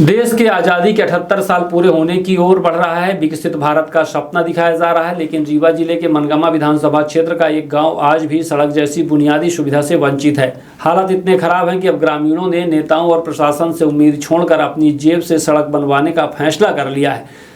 देश के आज़ादी के 78 साल पूरे होने की ओर बढ़ रहा है। विकसित भारत का सपना दिखाया जा रहा है, लेकिन रीवा जिले के मनगामा विधानसभा क्षेत्र का एक गांव आज भी सड़क जैसी बुनियादी सुविधा से वंचित है। हालात इतने खराब हैं कि अब ग्रामीणों ने नेताओं और प्रशासन से उम्मीद छोड़कर अपनी जेब से सड़क बनवाने का फैसला कर लिया है।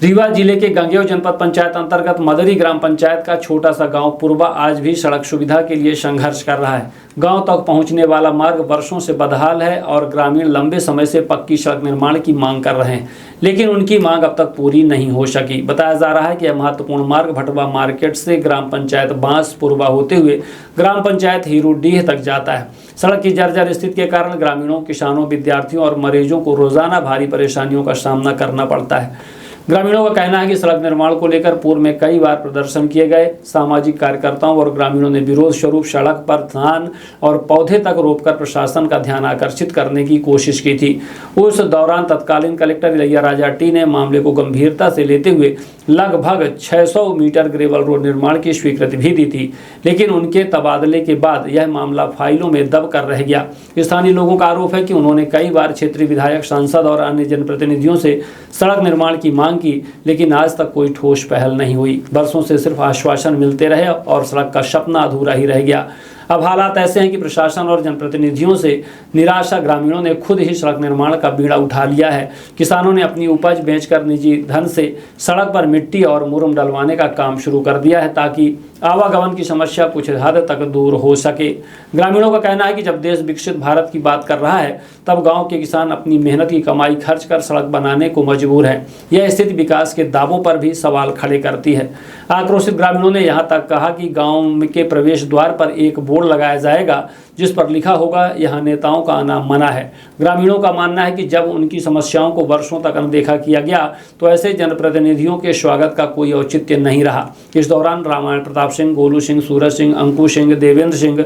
रीवा जिले के गंगेव जनपद पंचायत अंतर्गत मदरी ग्राम पंचायत का छोटा सा गांव पुरबा आज भी सड़क सुविधा के लिए संघर्ष कर रहा है। गांव तक पहुंचने वाला मार्ग वर्षों से बदहाल है और ग्रामीण लंबे समय से पक्की सड़क निर्माण की मांग कर रहे हैं, लेकिन उनकी मांग अब तक पूरी नहीं हो सकी। बताया जा रहा है कि यह महत्वपूर्ण मार्ग भटवा मार्केट से ग्राम पंचायत बांस पुरबा होते हुए ग्राम पंचायत हीरोडीह तक जाता है। सड़क की जर्जर स्थिति के कारण ग्रामीणों, किसानों, विद्यार्थियों और मरीजों को रोजाना भारी परेशानियों का सामना करना पड़ता है। ग्रामीणों का कहना है कि सड़क निर्माण को लेकर पूर्व में कई बार प्रदर्शन किए गए। सामाजिक कार्यकर्ताओं और ग्रामीणों ने विरोध स्वरूप सड़क पर धान और पौधे तक रोककर प्रशासन का ध्यान आकर्षित करने की कोशिश की थी। उस दौरान तत्कालीन कलेक्टर इलैया राजा टी ने मामले को गंभीरता से लेते हुए लगभग 600 मीटर ग्रेवल रोड निर्माण की स्वीकृति भी दी थी, लेकिन उनके तबादले के बाद यह मामला फाइलों में दब कर रह गया। स्थानीय लोगों का आरोप है कि उन्होंने कई बार क्षेत्रीय विधायक, सांसद और अन्य जनप्रतिनिधियों से सड़क निर्माण की मांग की, लेकिन आज तक कोई ठोस पहल नहीं हुई। वर्षों से सिर्फ आश्वासन मिलते रहे और सड़क का सपना अधूरा ही रह गया। अब हालात ऐसे हैं कि प्रशासन और जनप्रतिनिधियों से निराशा ग्रामीणों ने खुद ही सड़क निर्माण का बीड़ा उठा लिया है। किसानों ने अपनी उपज बेचकर निजी धन से सड़क पर मिट्टी और मुरम डलवाने का काम शुरू कर दिया है, ताकि आवागमन की समस्या कुछ हद तक दूर हो सके। ग्रामीणों का कहना है कि जब देश विकसित भारत की बात कर रहा है, तब गांव के किसान अपनी मेहनत की कमाई खर्च कर सड़क बनाने को मजबूर है। यह स्थिति विकास के दावों पर भी सवाल खड़े करती है। आक्रोशित ग्रामीणों ने यहां तक कहा कि गांव के प्रवेश द्वार पर एक बोर्ड लगाया जाएगा जिस पर लिखा होगा, यहाँ नेताओं का आना मना है। ग्रामीणों का मानना है कि जब उनकी समस्याओं को वर्षों तक अनदेखा किया गया, तो ऐसे जनप्रतिनिधियों के स्वागत का कोई औचित्य नहीं रहा। इस दौरान रामायण प्रताप सिंह, गोलू सिंह, सूरज सिंह, अंकु सिंह, देवेंद्र सिंह,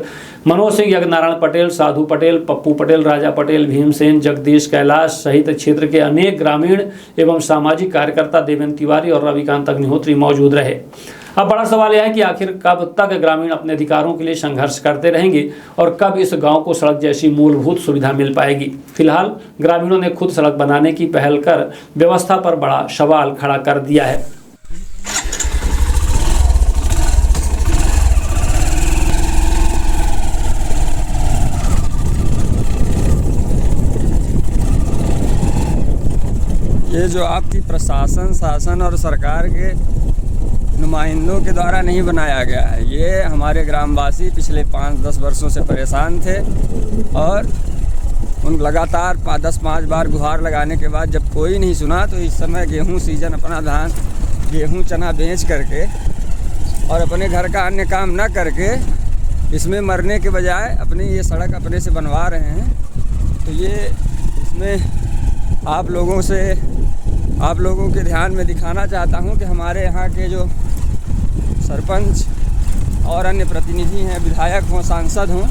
मनोज सिंह, यज्ञनारायण पटेल, साधु पटेल, पप्पू पटेल, राजा पटेल, भीमसेन, जगदीश, कैलाश सहित क्षेत्र के अनेक ग्रामीण एवं सामाजिक कार्यकर्ता देवेंद्र तिवारी और रविकांत अग्निहोत्री मौजूद रहे। अब बड़ा सवाल यह है कि आखिर कब तक ग्रामीण अपने अधिकारों के लिए संघर्ष करते रहेंगे और कब इस गांव को सड़क जैसी मूलभूत सुविधा मिल पाएगी। फिलहाल ग्रामीणों ने खुद सड़क बनाने की पहल कर व्यवस्था पर बड़ा सवाल खड़ा कर दिया है। ये जो आपकी प्रशासन, शासन और सरकार के नुमाइंदों के द्वारा नहीं बनाया गया है, ये हमारे ग्रामवासी पिछले 5-10 वर्षों से परेशान थे और उन लगातार 10-5 बार गुहार लगाने के बाद जब कोई नहीं सुना, तो इस समय गेहूं सीजन अपना धान, गेहूं, चना बेच करके और अपने घर का अन्य काम न करके इसमें मरने के बजाय अपनी ये सड़क अपने से बनवा रहे हैं। तो ये इसमें आप लोगों के ध्यान में दिखाना चाहता हूं कि हमारे यहाँ के जो सरपंच और अन्य प्रतिनिधि हैं, विधायक हों, सांसद हों,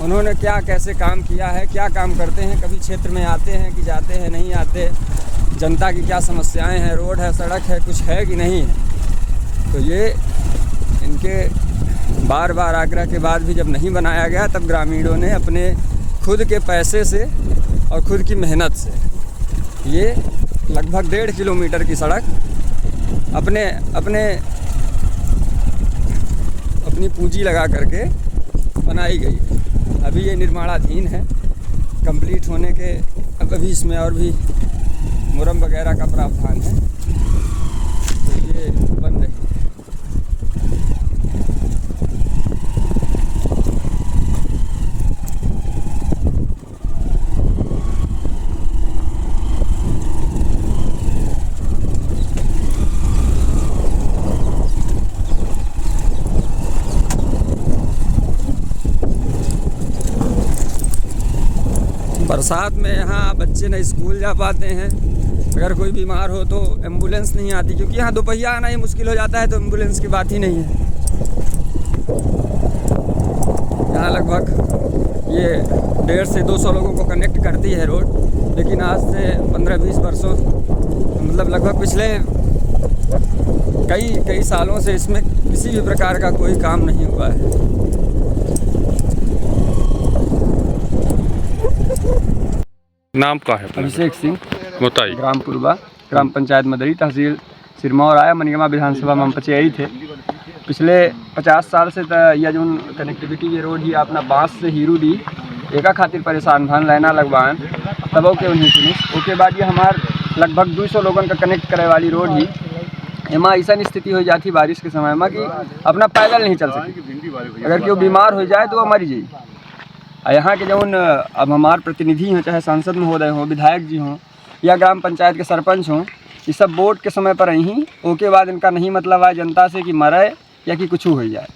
उन्होंने क्या कैसे काम किया है, क्या काम करते हैं, कभी क्षेत्र में आते हैं कि जाते हैं, नहीं आते, जनता की क्या समस्याएं हैं, रोड है, सड़क है, कुछ है कि नहीं है। तो ये इनके बार बार आग्रह के बाद भी जब नहीं बनाया गया, तब ग्रामीणों ने अपने खुद के पैसे से और खुद की मेहनत से ये लगभग 1.5 किलोमीटर की सड़क अपनी पूंजी लगा करके बनाई गई। अभी ये निर्माणाधीन है, कंप्लीट होने के अभी इसमें और भी मुरम वगैरह का प्रावधान है, तो ये बन रही है। बरसात में यहाँ बच्चे न स्कूल जा पाते हैं, अगर कोई बीमार हो तो एम्बुलेंस नहीं आती, क्योंकि यहाँ दोपहिया आना ही मुश्किल हो जाता है, तो एम्बुलेंस की बात ही नहीं है। यहाँ लगभग ये 150 से 200 लोगों को कनेक्ट करती है रोड, लेकिन आज से 15-20 वर्षों मतलब लगभग पिछले कई सालों से इसमें किसी भी प्रकार का कोई काम नहीं हुआ है। नाम का है अपना? अभिषेक सिंह, बताइए। ग्राम पूर्वा, ग्राम पंचायत मदरी, तहसील सिरमौर आया, मनगमा विधानसभा में हम पचे थे। पिछले 50 साल से यह जो कनेक्टिविटी ये रोड ही अपना बांस से हीरू दी एका खातिर परेशान भान लाइना लगवान तब के उन्हीं सुनिस ओके बाद ये हमार लगभग 200 लोगन का कनेक्ट करे वाली रोड ही एमा ऐसा स्थिति हो जाती बारिश के समय में कि अपना पैदल नहीं चल सके। अगर कोई बीमार हो जाए तो वह मर जाए। यहाँ के जौन अब हमारे प्रतिनिधि हों, चाहे सांसद महोदय हों, विधायक जी हों या ग्राम पंचायत के सरपंच हों, ये सब वोट के समय पर ही ओके बाद इनका नहीं मतलब है जनता से कि मरे या कि कुछ हो जाए।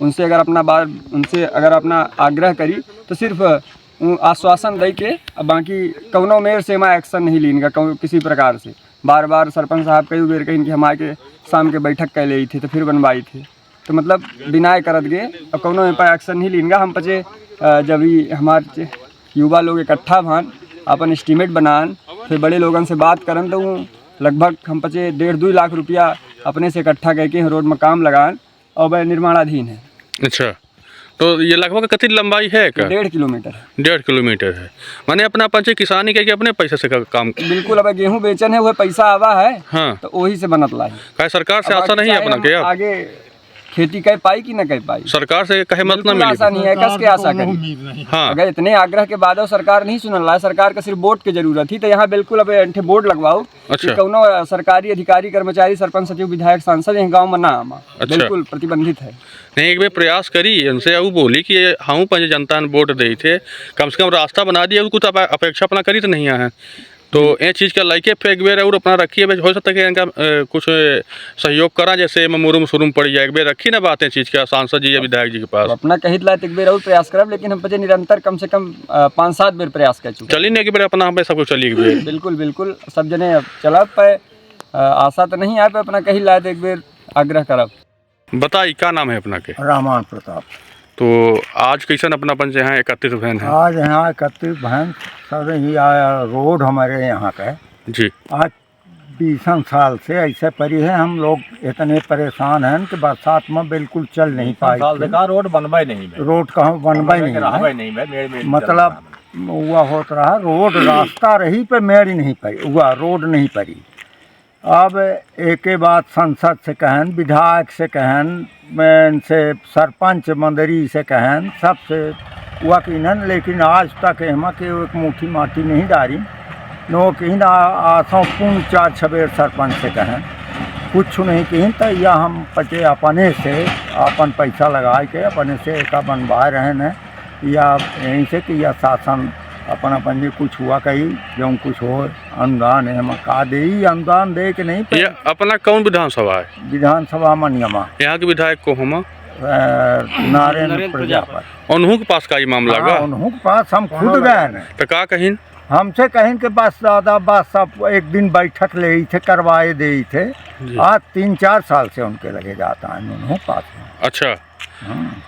उनसे अगर अपना आग्रह करी तो सिर्फ आश्वासन दे के बाकी कौनों मेर से मैं एक्शन नहीं ली इनका किसी प्रकार से। बार बार सरपंच साहब कई बेर कहीं कि हम आके शाम के बैठक कर ली थी तो फिर बनवाई थी तो मतलब बिना करत गए और कौनों में पर एक्शन नहीं लीन। हम पचे जब ही हमारे युवा लोग इकट्ठा भान अपन एस्टीमेट बनान फिर बड़े लोगों से बात करन तो लगभग हम पचे 1.5-2 लाख रुपया अपने से इकट्ठा करके रोड में काम लगान और वह निर्माणाधीन है। अच्छा, तो ये लगभग कितनी लंबाई है? 1.5 किलोमीटर। 1.5 किलोमीटर है, माने अपना पंचे किसानी के अपने पैसे से काम। बिल्कुल, अब गेहूँ बेचन है वह पैसा आवा है। हाँ। तो वही से बनत ला है। सरकार से आशा नहीं है अपना के आगे खेती कह पाई कि न कह पाई? सरकार से कहे मत ना मिली। आशा नहीं है, कस के आशा करी। हाँ। अगर इतने आग्रह के बाद सरकार नहीं सुनल रहा है, सरकार का सिर्फ वोट की जरूरत थी तो यहाँ बिल्कुल अब अंठे बोर्ड लगवाओ। अच्छा। कौनो सरकारी अधिकारी, कर्मचारी, सरपंच, सचिव, विधायक, सांसद यहाँ गाँव में ना आमा। अच्छा। बिल्कुल प्रतिबंधित है। नहीं, एक बार प्रयास करी उनसे वो बोली कि हम पंच जनता ने वोट दी थे, कम से कम रास्ता बना दिया, कुछ अपेक्षा अपना करी तो नहीं है। तो ये चीज़ का लाइके फेंक बेर और अपना रखिए, हो सकता है कि इनका कुछ सहयोग करा, जैसे मुरुम शुरुम पड़ जाए। एक बेर रखी ना बातें चीज़ का सांसद जी या विधायक जी के पास। अपना कही ला एक बेर और प्रयास करब, लेकिन हम पचे निरंतर कम से कम 5-7 बेर प्रयास कर चुके। चली नहीं कि बेर अपना हम सब कुछ चली बेर। बिल्कुल बिल्कुल, सब जने चला पे आशा तो नहीं है, पे अपना कही ला एक बेर आग्रह करब। बताइए क्या नाम है अपना के? रामान प्रताप। तो आज कैसन अपना पंच यहाँ 31 बहन है? आज यहाँ 31 बहन सर ही आया रोड हमारे यहाँ का जी। आज 20 साल से ऐसे परी है, हम लोग इतने परेशान हैं कि बरसात में बिल्कुल चल नहीं पाए। रोड बनवा नहीं, रोड कहाँ बनवा नहीं, मतलब हुआ होता रहा रोड रास्ता रही पे मेरी नहीं पड़ी, हुआ रोड नहीं पड़ी। अब एक बात संसद से कहन, विधायक से कहन, से सरपंच मंदरी से कहन, सबसे वकीनन, लेकिन आज तक हम के एक मुट्ठी माटी नहीं डारी। नो कहीं आसों पूर्ण 4-6 बेर सरपंच से कहन, कुछ नहीं कहीं तो यह हम पचे अपने से अपन पैसा लगा के अपने से एक बनवा रहे हैं, या यहीं से कि यह शासन अपन अपन जी कुछ हुआ कही जो कुछ हो अनुदान है हम का दे, अनुदान दे के नहीं। ये अपना कौन विधानसभा है? विधानसभा मनियमा। यहाँ के विधायक को हम नारायण प्रजापति। उन्हों के पास का ये मामला गा? उन्हों के पास हम खुद गए तो का कहीं हमसे कहीं के बस दादा बस सब एक दिन बैठक ले थे, करवाए दे थे। आज 3-4 साल से उनके लगे जाता है उन्होंने पास। अच्छा,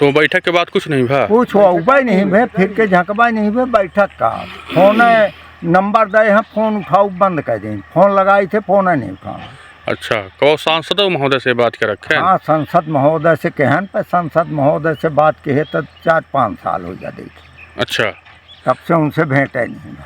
तो बैठक के बाद कुछ नहीं भा? कुछ हुआ ही नहीं भे, फिर के झकबा नहीं भे। बैठक का फोन नंबर दे हैं, फोन उठाओ बंद कर दें, फोन लगाई थे फोन नहीं उठा। अच्छा, कहो सांसद महोदय से बात कर रखे? हाँ, सांसद महोदय से कहन पर सांसद महोदय से बात कहे तो 4-5 साल हो जाते। अच्छा, तब से उनसे भेंट है नहीं।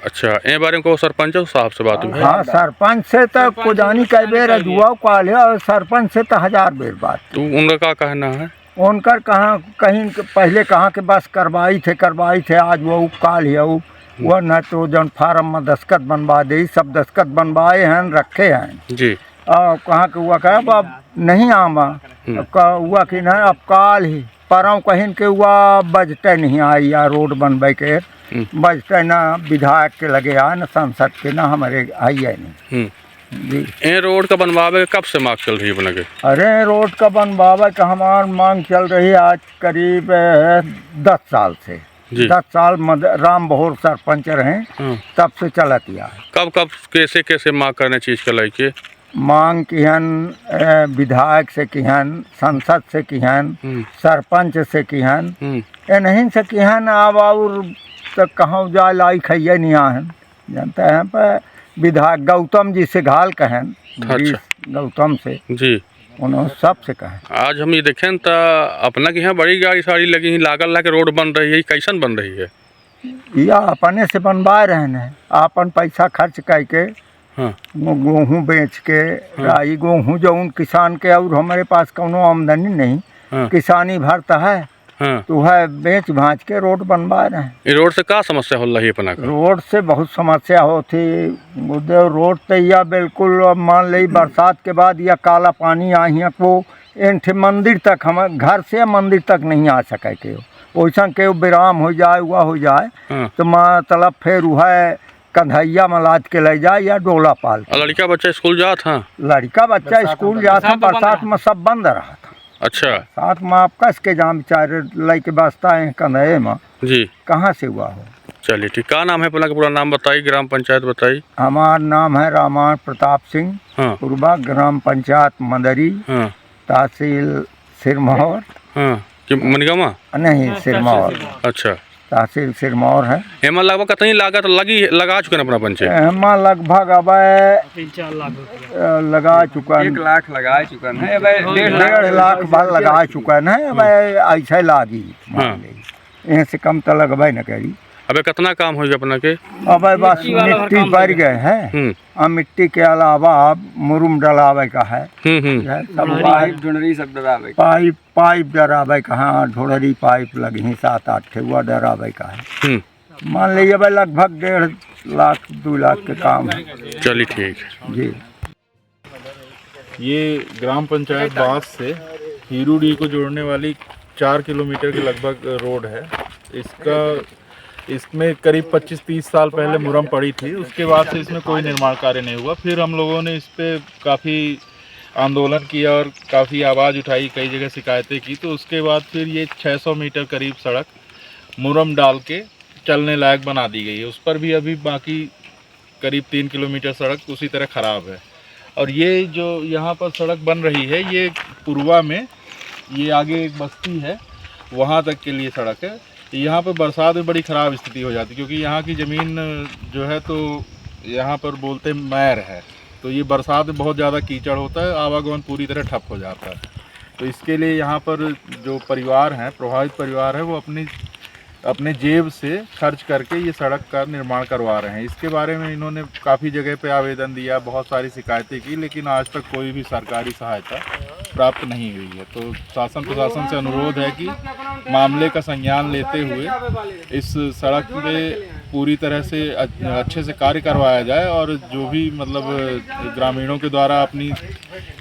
अच्छा, ए बारे में को सरपंच साहब से बात हुई? हाँ, सरपंच से तो कुजानी कई बेर अजुआ काल है, और सरपंच से तो 1000 बेर बात। तो उनका क्या कहना है? उनकर कहाँ कहीं पहले कहाँ के बस करवाई थे, आज वो काल है वो न तो जन फार्म में दस्खत बनवा दे, सब दस्खत बनवाए हैं, रखे हैं जी। कहाँ के हुआ कह अब नहीं आमा हुआ कि ना अब काल ही परव कहीं के हुआ बजटे नहीं आई, या रोड बनबे के बजटे ना विधायक के लगे आ, न सांसद के, ना हमारे आई है नहीं जी। ए रोड का बनवावे कब से मांग चल रही है बना के? अरे रोड का बनवावे का हमार मांग चल रही है आज करीब 10 साल से। 10 साल राम बहोर सरपंच रहे, तब से चलत या। कब कैसे मांग करने चीज का लाइके? मांग किहन विधायक से किहन, संसद से किहन, सरपंच से किहन, नहीं से किहन। अब और तो कहाँ जा लाई खैया नहीं आहन, जानते हैं पर विधायक गौतम जी से घाल कहन। अच्छा। गौतम से जी, उन्होंने सबसे कहा। आज हम ये देखें तो अपना के यहाँ बड़ी गाड़ी साड़ी लगी लागल ला के रोड बन रही है, कैसन बन रही है? या अपने से बनवा रहे हैं, अपन पैसा खर्च करके हाँ गेहूँ बेच के राई गेहूँ जो उन किसान के, और हमारे पास कोनो आमदनी नहीं, हाँ किसानी भरता है हाँ। तो है बेच भाँच के रोड बनवा रहे हैं। ये रोड से का समस्या हो रही है अपना का? रोड से बहुत समस्या होती उधर रोड तो या बिल्कुल, अब मान ली बरसात के बाद या काला पानी आ ही को एक मंदिर तक, हम घर से मंदिर तक नहीं आ सके के, वैसा के विराम हो जाए हुआ हो जाए हाँ। तो मतलब फिर वह कन्हैया में लाद के ले जाए या डोला पाल के। लड़का बच्चा स्कूल जात? हाँ लड़का बच्चा स्कूल जाता, बरसात में सब बंद रहा था। अच्छा। साथ में आप कस के जहाँ बेचारे लैके बसता है कन्हैया में, जी कहाँ से हुआ हो। चलिए ठीक। क्या नाम है अपना का? पूरा नाम बताइए, ग्राम पंचायत बताइए। हमारा नाम है रामायण प्रताप सिंह, हाँ पूर्वा, ग्राम पंचायत मदरी, हाँ तहसील सिरमौर, हाँ कि मनगामा? नहीं सिरमौर, अच्छा। तहसील सिरमौर है। एमा लगभग कितनी लागत लगा चुके हैं अपना पंचायत? एमा लगभग अब 3-4 लाख लगा चुका है, 1 लाख लगा चुका है, 1.5 लाख भर लगा चुका है। अब ऐसा लागी, हाँ। यहाँ से कम तो लगभग न करी। अबे कितना काम होगा अपना के? अब बस मिट्टी भर गए हैं, अब मिट्टी के अलावा अब मुरुम डलावे का है, सब पाइप ढूंढरी सब डरावे। पाइप डरावे का, हाँ ढोड़री पाइप लगी 7-8 ठेहुआ डरावे का है। मान लीजिए भाई लगभग 1.5 लाख 2 लाख के काम है। चलिए ठीक है जी। ये ग्राम पंचायत बास से हीरूडी को जोड़ने वाली 4 किलोमीटर के लगभग रोड है। इसमें करीब 25-30 साल पहले मुरम पड़ी थी, उसके बाद से इसमें कोई निर्माण कार्य नहीं हुआ। फिर हम लोगों ने इस पर काफ़ी आंदोलन किया और काफ़ी आवाज़ उठाई, कई जगह शिकायतें की, तो उसके बाद फिर ये 600 मीटर करीब सड़क मुरम डाल के चलने लायक बना दी गई है। उस पर भी अभी बाकी करीब 3 किलोमीटर सड़क उसी तरह ख़राब है। और ये जो यहाँ पर सड़क बन रही है, ये पूर्वा में, ये आगे एक बस्ती है, वहाँ तक के लिए सड़क है। यहाँ पर बरसात में बड़ी ख़राब स्थिति हो जाती है, क्योंकि यहाँ की ज़मीन जो है तो यहाँ पर बोलते मैर है, तो ये बरसात में बहुत ज़्यादा कीचड़ होता है, आवागमन पूरी तरह ठप हो जाता है। तो इसके लिए यहाँ पर जो परिवार हैं, प्रभावित परिवार है, वो अपने जेब से खर्च करके ये सड़क का निर्माण करवा रहे हैं। इसके बारे में इन्होंने काफ़ी जगह पे आवेदन दिया, बहुत सारी शिकायतें की, लेकिन आज तक कोई भी सरकारी सहायता प्राप्त नहीं हुई है। तो शासन प्रशासन से अनुरोध है कि मामले का संज्ञान लेते हुए इस सड़क पे पूरी तरह से अच्छे से कार्य करवाया जाए, और जो भी मतलब ग्रामीणों के द्वारा अपनी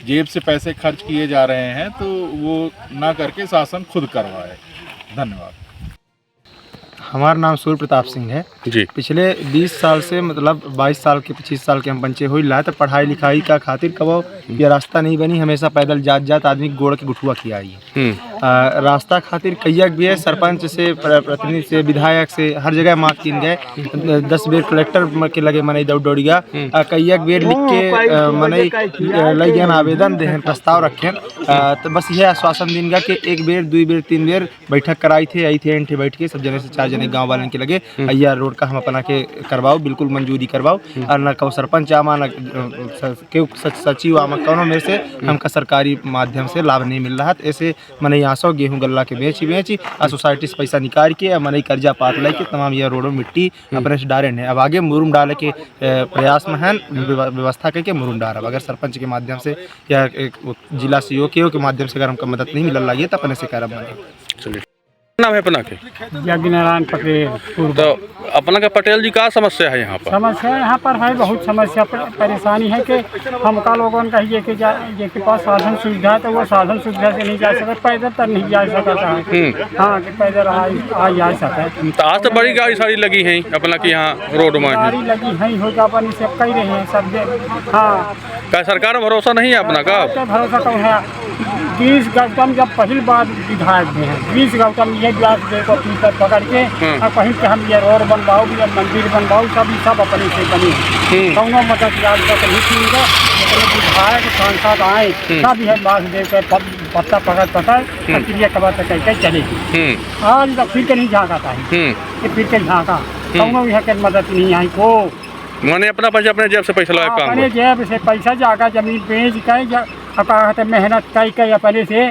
जेब से पैसे खर्च किए जा रहे हैं तो वो ना करके शासन खुद करवाए। धन्यवाद। हमारा नाम सूर्य प्रताप सिंह है जी। पिछले 20 साल से मतलब 22 साल के 25 साल के हम पंचे हो लाए, तो पढ़ाई लिखाई का खातिर कबो ये रास्ता नहीं बनी, हमेशा पैदल जात आदमी गोड़ के गुठुआ किया है। रास्ता खातिर कईयक भी है, सरपंच से, प्रतिनिधि से, विधायक से, हर जगह मांग किन गए। 10 बेर कलेक्टर के लगे मनई दौड़िया, कईयक बेर लिख के मनई लग गए आवेदन दे, प्रस्ताव रखें, तो बस यह आश्वासन दिन गा कि 1 बेर 2 बेर 3 बेर बैठक कराई थे, आई थे एंठे बैठ के सब जने से 4 जने गांव वाले के लगे अय्या रोड का हम अपना के करवाओ, बिल्कुल मंजूरी करवाओ। और न कहो सरपंच आमा, न क्यों सचिव आमा, कौनों मेरे से हमका सरकारी माध्यम से लाभ नहीं मिल रहा। तो ऐसे मैंने यहाँ सौ गेहूँ गल्ला के बेची और सोसाइटी से पैसा निकाल के मैंने कर्जा पात ला के तमाम यह रोडों मिट्टी अपने से डाले हैं। अब आगे मुरुम डाले के प्रयास में है, व्यवस्था करके मुरुम डाल। अगर सरपंच के माध्यम से या जिला सीओ के माध्यम से अगर हमको मदद नहीं मिल रही है तो अपने से करब। चलिए, नाम है अपना के? यज्ञनारायण पटेल। तो अपना का पटेल जी का समस्या है यहाँ पर? समस्या यहाँ पर है, बहुत समस्या परेशानी है कि हमका लोगों का ये के पास साधन सुविधा है, तो वो साधन सुविधा से नहीं जा सकते, पैदल तक नहीं जा सकता है। हाँ कि पैदल आ जा सके। तो आज तो बड़ी गाड़ी सारी लगी है अपना की यहाँ रोड में? गाड़ी लगी है, होगा अपन से कह रहे हैं सब। हाँ, क्या सरकार में भरोसा नहीं है अपना का? भरोसा कम है। 20 गौतम जब पहली बार विधायक में है, 20 गौतम ये ब्याज दे को पीकर पकड़ के और कहीं के हम ये रोड बनवाओ, ये मंदिर बनवाओ, सब अपने से बनी है। दोनों मदद ब्याज तक नहीं सुनेगा, विधायक सांसद आए सब यह बात दे के पत्ता पकड़ क्रिया कबर तक कह चलेगी। आज तक फिर के नहीं झाँका है, फिर के झाँका दोनों यह के मदद नहीं आई को। मैंने अपना पैसा अपने जेब से पैसा लगा काम अपने जेब से पैसा जागा, जमीन बेच के कहते मेहनत कर के अपने से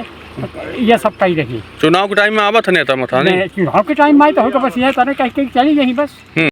ये सब कही रही। चुनाव के टाइम में आवत नेता मथानी चुनाव के टाइम में तो होगा बस ये तरह कह के चली गई बस।